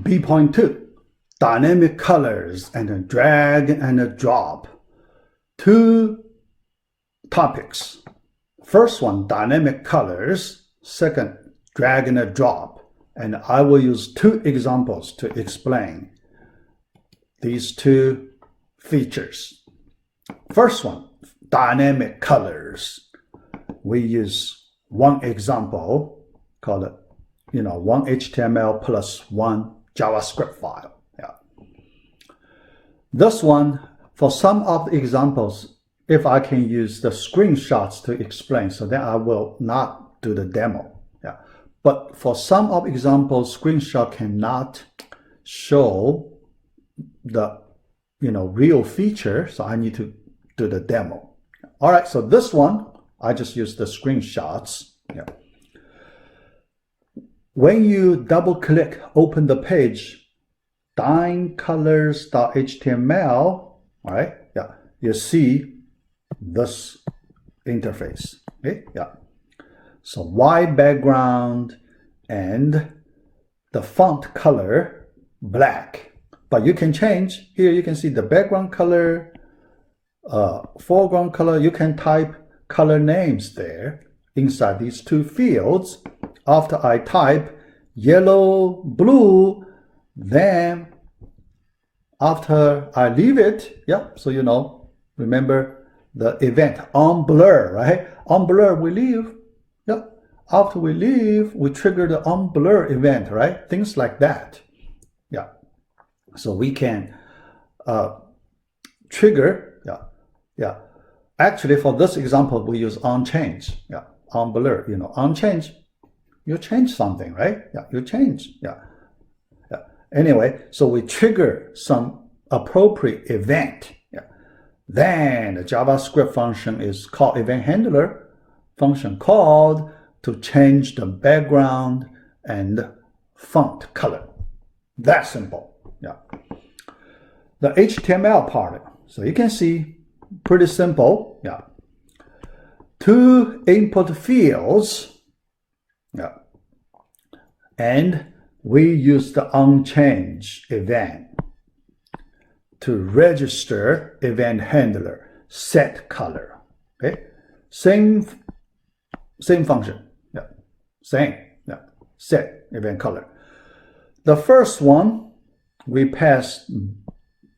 B.2, dynamic colors and drag and drop. Two topics. First one, dynamic colors. Second, drag and drop. And I will use two examples to explain these two features. First one, dynamic colors. We use one example called, one HTML plus one JavaScript file. Yeah. This one, for some of the examples, if I can use the screenshots to explain, so then I will not do the demo. Yeah. But for some of examples, screenshot cannot show the real feature, so I need to do the demo. All right, so this one, I just use the screenshots. Yeah. When you double click, open the page, dynecolors.html, all right, yeah, you see this interface. Okay, yeah. So white background and the font color black. But you can change. Here you can see the background color, foreground color. You can type color names there inside these two fields. After I type yellow, blue, then after I leave it, yeah, so remember the event on blur, right? On blur we leave. Yeah. After we leave, we trigger the on blur event, right? Things like that. Yeah. So we can trigger, yeah. Actually, for this example, we use on change, yeah, on blur, on change, you change something, right? Yeah, you change, yeah. Anyway, so we trigger some appropriate event. Yeah. Then the JavaScript function is called event handler function called to change the background and font color. That simple. Yeah. The HTML part. So you can see pretty simple. Yeah. Two input fields. Yeah. And we use the onChange event to register event handler set color. Okay. Same function. Yeah. Same. Yeah. Set event color. The first one, we pass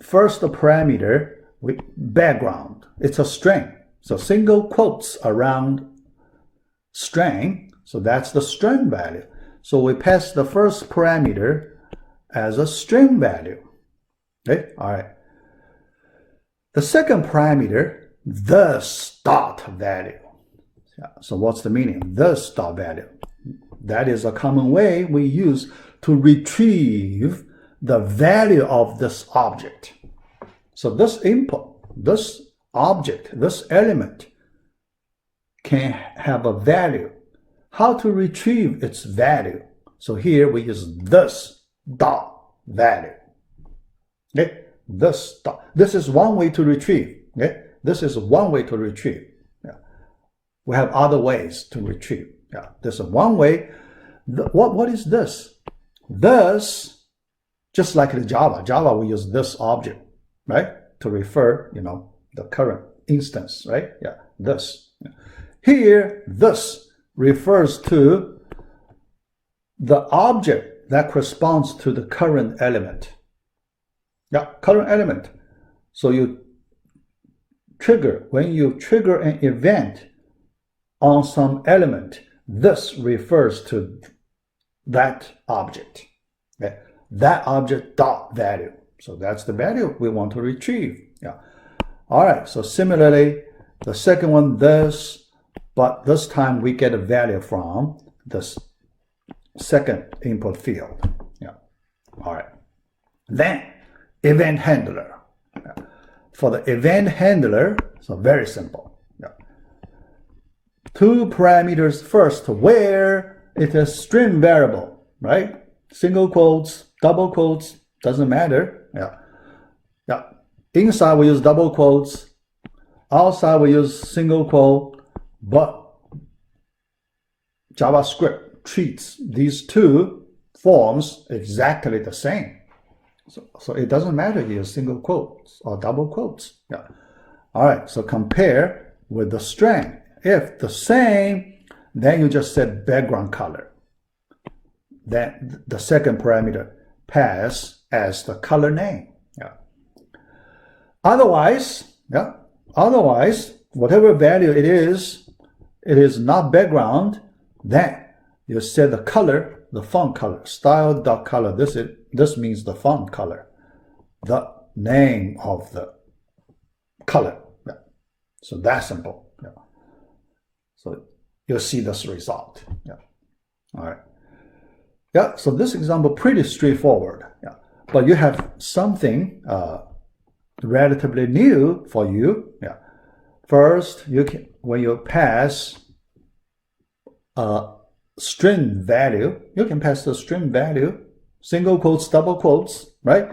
first parameter with background. It's a string. So single quotes around string. So that's the string value. So we pass the first parameter as a string value. Okay, all right. The second parameter, this dot value. Yeah. So what's the meaning? This dot value. That is a common way we use to retrieve the value of this object. So this input, this object, this element can have a value. How to retrieve its value? So here we use this dot value. Okay, this dot. This is one way to retrieve. Okay, this is one way to retrieve. Yeah. We have other ways to retrieve. Yeah, this is one way. What is this? This, just like the Java we use this object, right, to refer, the current instance, right? Yeah, this. Here, this refers to the object that corresponds to the current element. Yeah, current element. So when you trigger an event on some element, this refers to that object. Okay? That object dot value. So that's the value we want to retrieve. Yeah. All right. So similarly, the second one, this, but this time we get a value from this second input field. Yeah. All right. Then event handler. Yeah. For the event handler, so very simple. Yeah. Two parameters first, where it is string variable, right? Single quotes, double quotes, doesn't matter. Yeah. Yeah. Inside we use double quotes. Outside we use single quote, but JavaScript treats these two forms exactly the same. So it doesn't matter you use single quotes or double quotes. Yeah. All right, so compare with the string. If the same, then you just set background color. Then the second parameter pass as the color name. Yeah. Otherwise, whatever value it is not background, then you set the color, the font color, style.color. This means the font color, the name of the color. Yeah. So that's simple. Yeah. So you'll see this result. Yeah. All right. Yeah. So this example pretty straightforward. Yeah. But you have something relatively new for you. Yeah. First, when you pass a string value, you can pass the string value, single quotes, double quotes, right?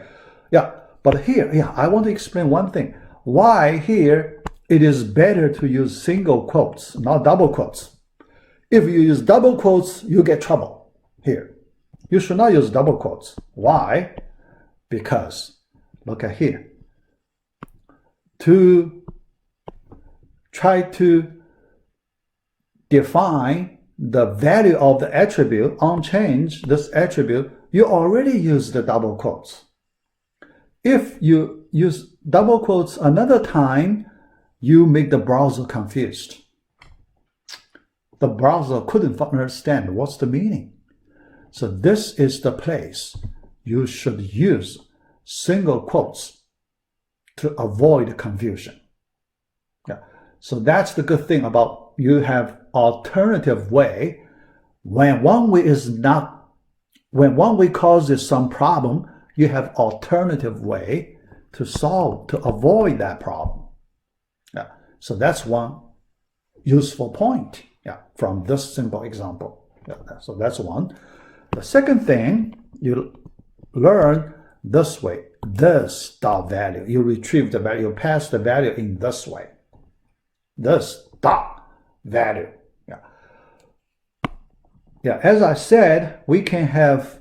Yeah. But here, I want to explain one thing. Why here it is better to use single quotes, not double quotes. If you use double quotes, you get trouble here. You should not use double quotes. Why? Because look at here. To try to define the value of the attribute, unchanged this attribute, you already use the double quotes. If you use double quotes another time, you make the browser confused. The browser couldn't understand what's the meaning. So this is the place you should use single quotes to avoid confusion. Yeah. So that's the good thing about you have alternative way. When one way causes some problem, you have alternative way to solve, to avoid that problem. Yeah. So that's one useful point. Yeah, from this simple example. Yeah, so that's one. The second thing you learn this way, this dot value. You retrieve the value, you pass the value in this way. This dot value. Yeah. Yeah, as I said, we can have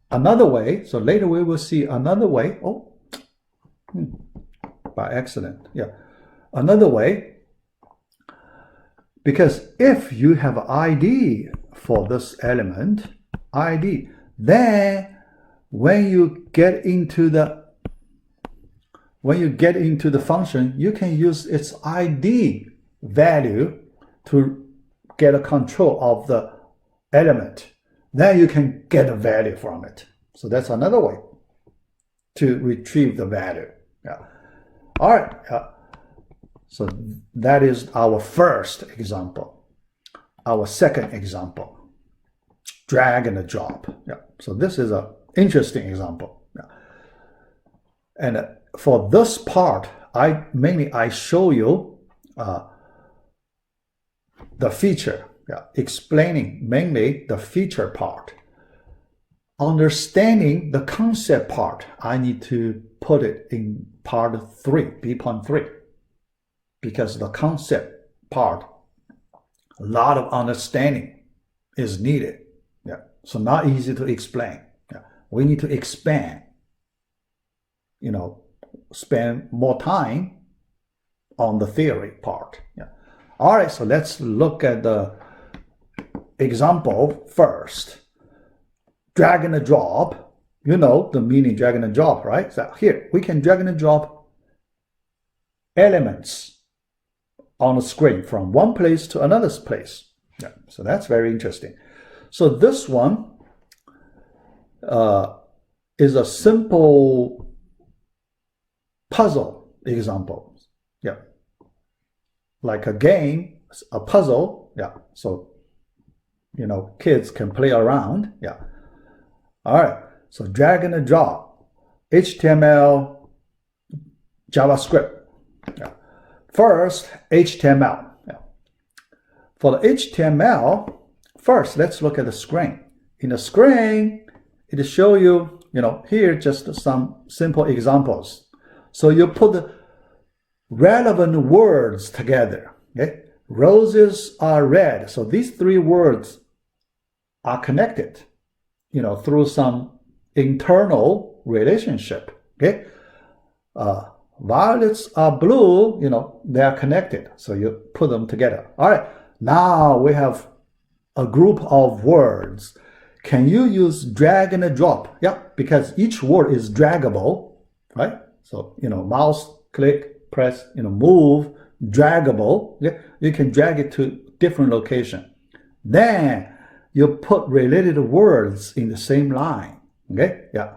another way. So later we will see another way. Oh, by accident. Yeah. Another way. Because if you have ID for this element, ID, then when you get into the function, you can use its ID value to get a control of the element. Then you can get a value from it. So that's another way to retrieve the value. Yeah. All right. So that is our first example. Our second example, drag and drop. Yeah. So this is an interesting example. Yeah. And for this part, I show you the feature, explaining mainly the feature part. Understanding the concept part, I need to put it in part 3, B.3. Because the concept part, a lot of understanding is needed. Yeah. So not easy to explain. Yeah. We need to expand, spend more time on the theory part. Yeah. All right, so let's look at the example first. Drag and drop. You know the meaning drag and drop, right? So here, we can drag and drop elements on the screen from one place to another place. Yeah, so that's very interesting. So this one is a simple puzzle example. Yeah, like a game, a puzzle. Yeah, so kids can play around. Yeah. All right. So drag and drop, HTML, JavaScript. Yeah. First, HTML. Yeah. For the HTML, first, let's look at the screen. In the screen, it shows you, here just some simple examples. So you put the relevant words together. Okay? Roses are red. So these 3 words are connected. through some internal relationship. Okay, violets are blue. They are connected, so you put them together. All right, now we have a group of words. Can you use drag and drop? Yeah, because each word is draggable, right? So mouse click, press, move, draggable. Yeah, you can drag it to different location. Then you put related words in the same line. Okay, yeah.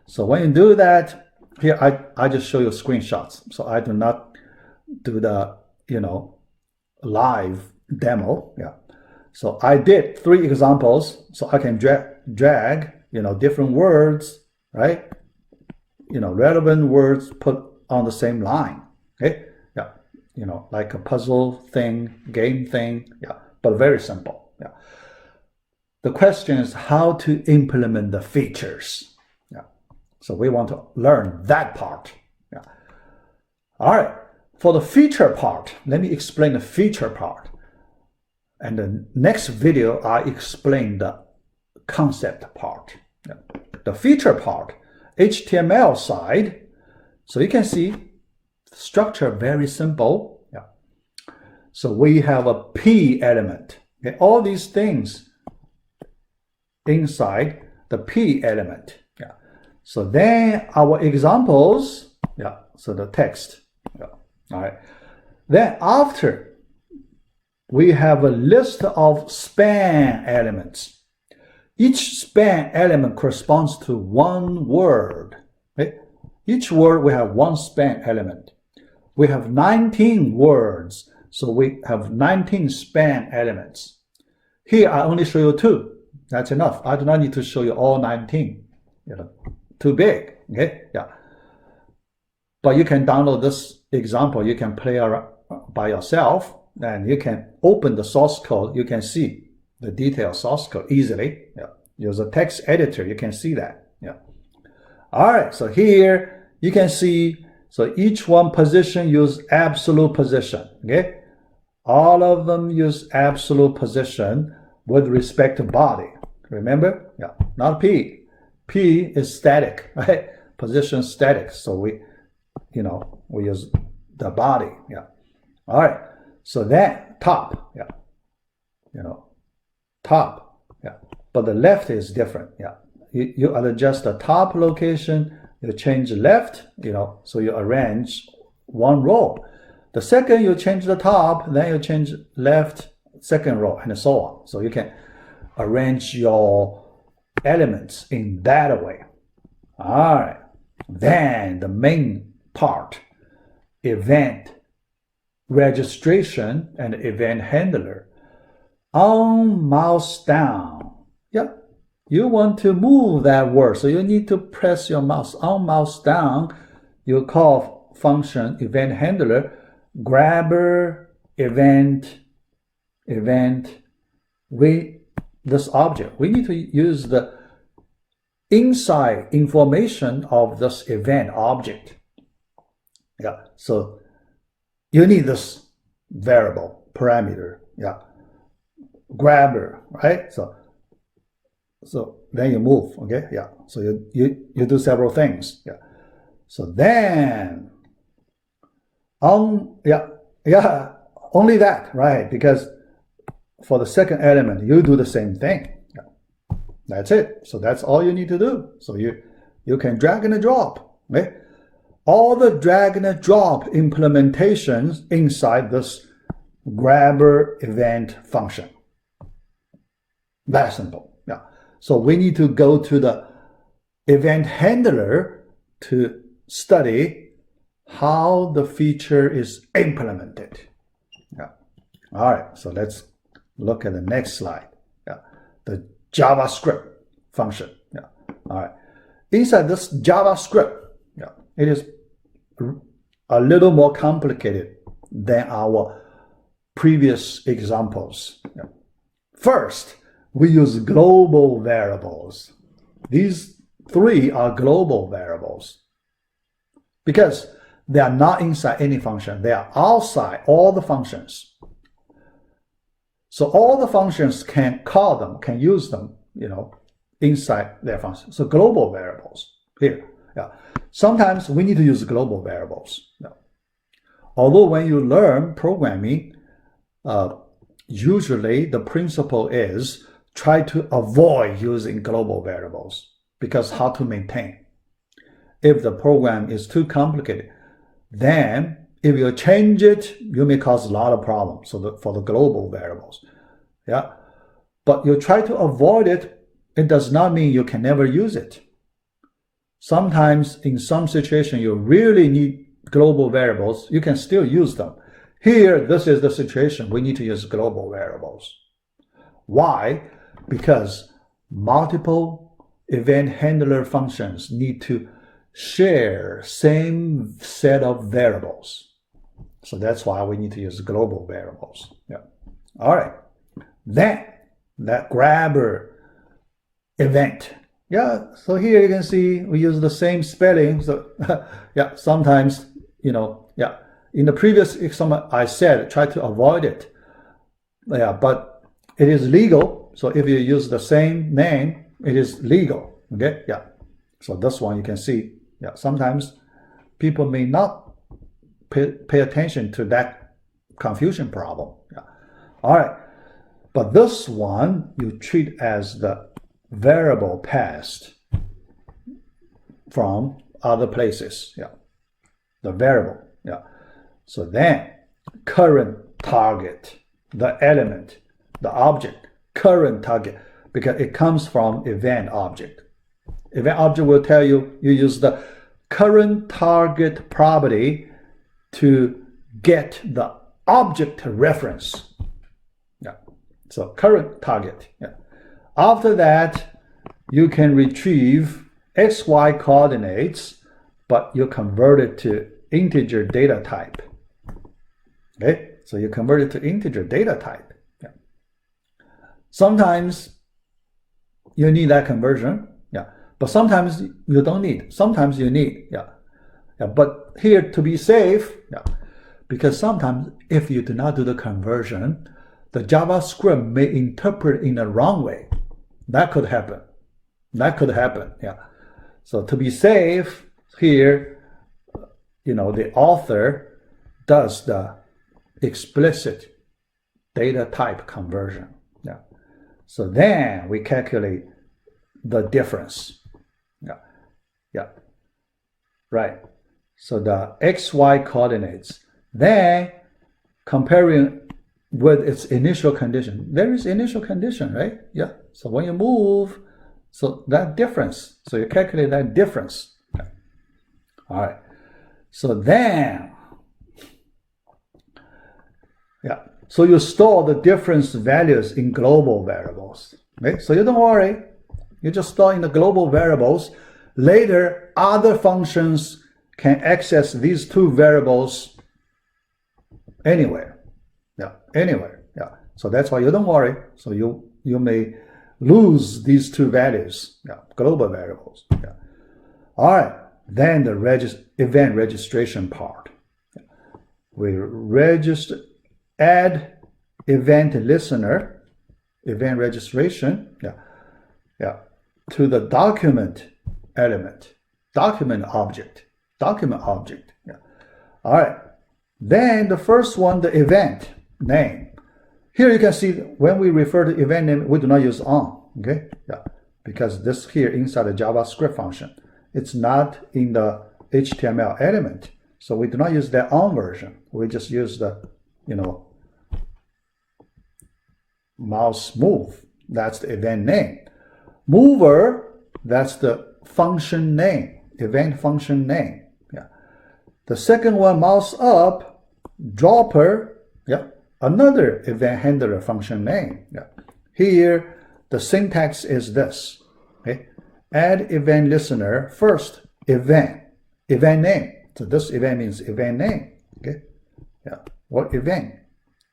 So when you do that, here I just show you screenshots. So I do not do the live demo. Yeah. So I did 3 examples. So I can drag different words, right? Relevant words put on the same line. Okay, yeah. Like a puzzle thing, game thing. Yeah, but very simple. Yeah. The question is how to implement the features. Yeah. So we want to learn that part. Yeah. All right. For the feature part, let me explain the feature part. And the next video, I explain the concept part. Yeah. The feature part, HTML side. So you can see structure very simple. Yeah. So we have a P element. Okay. All these things inside the P element. Yeah. So then our examples. Yeah. So the text. Yeah. All right. Then after, we have a list of span elements. Each span element corresponds to one word. Okay? Each word we have one span element. We have 19 words, so we have 19 span elements. Here I only show you 2. That's enough. I do not need to show you all 19. Too big. Okay? Yeah. But you can download this example. You can play around by yourself. And you can open the source code. You can see the detailed source code easily. Yeah. Use a text editor. You can see that. Yeah. All right. So here you can see. So each one position use absolute position. Okay. All of them use absolute position with respect to body. Remember? Yeah. Not P. P is static. Right. Position static. So we use the body. Yeah. All right. So that top, yeah, top, yeah. But the left is different, yeah. You adjust the top location, you change left, so you arrange one row. The second you change the top, then you change left, second row, and so on. So you can arrange your elements in that way. All right. Then the main part, event registration and event handler. On mouse down. Yeah. You want to move that word, so you need to press your mouse. On mouse down, you call function event handler, grabber, event, this object. We need to use the inside information of this event object. Yeah. So you need this variable parameter, yeah, grabber, right? So then you move, okay, yeah. So you do several things, yeah. So then only that, right? Because for the second element, you do the same thing. Yeah. That's it. So that's all you need to do. So you can drag and drop, okay? All the drag and drop implementations inside this grabber event function. That simple. Yeah. So we need to go to the event handler to study how the feature is implemented. Yeah. All right. So let's look at the next slide. Yeah. The JavaScript function. Yeah. All right. Inside this JavaScript, yeah, it is a little more complicated than our previous examples. Yeah. First, we use global variables. These 3 are global variables because they are not inside any function. They are outside all the functions. So all the functions can call them, can use them, inside their function. So global variables here. Yeah. Sometimes we need to use global variables. Yeah. Although when you learn programming, usually the principle is try to avoid using global variables because hard to maintain. If the program is too complicated, then if you change it, you may cause a lot of problems. So for the global variables, yeah. But you try to avoid it, it does not mean you can never use it. Sometimes in some situation you really need global variables, you can still use them. Here, this is the situation, we need to use global variables. Why? Because multiple event handler functions need to share same set of variables. So that's why we need to use global variables. Yeah. All right. Then that grabber event. Yeah. So here you can see we use the same spelling. So yeah, sometimes, yeah. In the previous example, I said try to avoid it. Yeah, but it is legal. So if you use the same name, it is legal. Okay. Yeah. So this one you can see. Yeah, sometimes people may not pay attention to that confusion problem. Yeah. All right. But this one you treat as the variable passed from other places. Yeah. The variable. Yeah. So then current target, the element, the object, current target, because it comes from event object. Event object will tell you, you use the current target property to get the object reference. Yeah. So current target. Yeah. After that, you can retrieve XY coordinates, but you convert it to integer data type. Okay. So you convert it to integer data type. Yeah. Sometimes you need that conversion. Yeah. But sometimes you don't need. Sometimes you need. Yeah. Yeah. But here to be safe, yeah, because sometimes if you do not do the conversion, the JavaScript may interpret in a wrong way. That could happen. That could happen. Yeah. So to be safe, here, the author does the explicit data type conversion. Yeah. So then we calculate the difference. Yeah. Yeah. Right. So the XY coordinates, then comparing with its initial condition. There is initial condition, right? Yeah. So when you move, so that difference, so you calculate that difference. Yeah. All right. So then, yeah. So you store the difference values in global variables. Okay? So you don't worry. You just store in the global variables. Later, other functions can access these two variables anywhere. Yeah, anywhere. Yeah. So that's why you don't worry. So you may lose these two values. Yeah, global variables. Yeah. All right. Then the event registration part. Yeah. We add event listener, event registration. Yeah. Yeah. To the document element, document object. Yeah. All right. Then the first one, the event name. Here you can see when we refer to event name, we do not use on. Okay. Yeah. Because this here inside the JavaScript function, it's not in the HTML element. So we do not use that on version. We just use the, mouse move. That's the event name. Mover, that's the function name, event function name. Yeah. The second one, mouse up, dropper, yeah, another event handler function name. Yeah. Here, the syntax is this. Okay. Add event listener, first event name. So this event means event name. Okay. Yeah. What event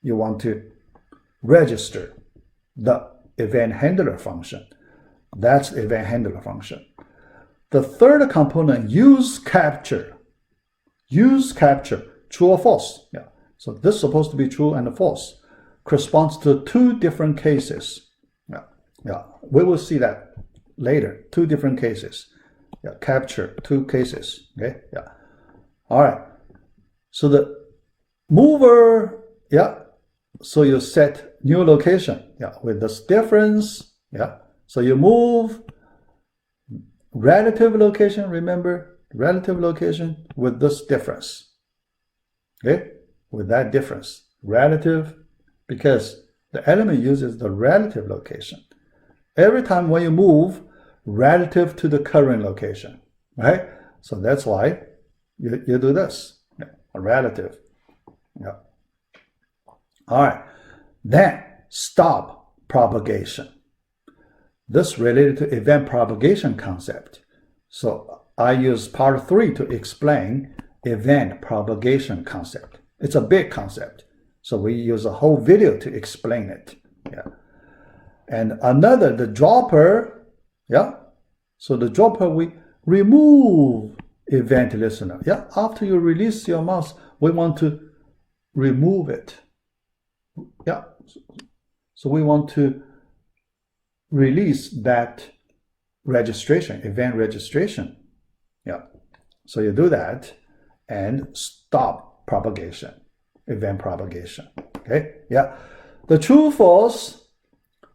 you want to register? The event handler function. That's the event handler function. The third component, use capture. Use capture, true or false. Yeah. So this is supposed to be true and false. Corresponds to two different cases. Yeah. Yeah. We will see that later. Two different cases. Yeah, capture, two cases. Okay, yeah. All right. So the mover, yeah. So you set new location, yeah, with this difference, yeah. So you move relative location, remember, relative location with this difference, okay, with that difference, relative, because the element uses the relative location. Every time when you move relative to the current location, right? So that's why you do this, yeah, a relative, yeah. All right, then stop propagation. This related to event propagation concept. So I use part 3 to explain event propagation concept. It's a big concept. So we use a whole video to explain it. Yeah. And another, the dropper, yeah. So the dropper, we remove event listener. Yeah. After you release your mouse, we want to remove it. Yeah. So we want to release that registration, event registration. Yeah. So you do that and stop propagation, event propagation. Okay. Yeah. The true false.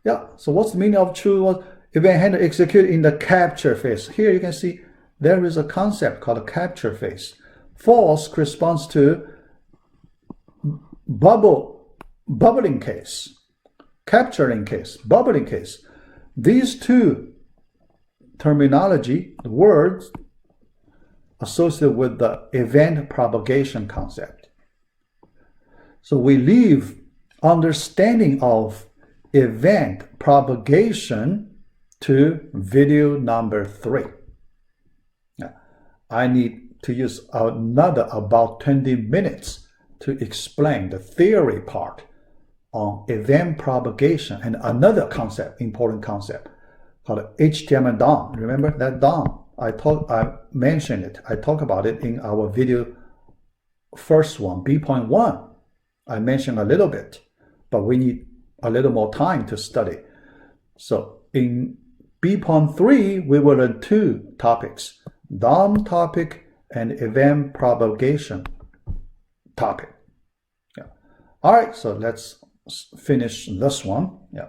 Yeah. So what's the meaning of true false? Event handler execute in the capture phase. Here you can see there is a concept called a capture phase. False corresponds to bubbling case, capturing case, bubbling case. These two terminology, the words associated with the event propagation concept. So we leave understanding of event propagation to video number 3. Now, I need to use another about 20 minutes to explain the theory part on event propagation and another concept, important concept, called HTML DOM. Remember that DOM? I mentioned it. I talk about it in our video first one, B.1. I mentioned a little bit, but we need a little more time to study. So in B.3, we will learn 2 topics, DOM topic and event propagation topic. Yeah. All right, so let's finish this one. Yeah.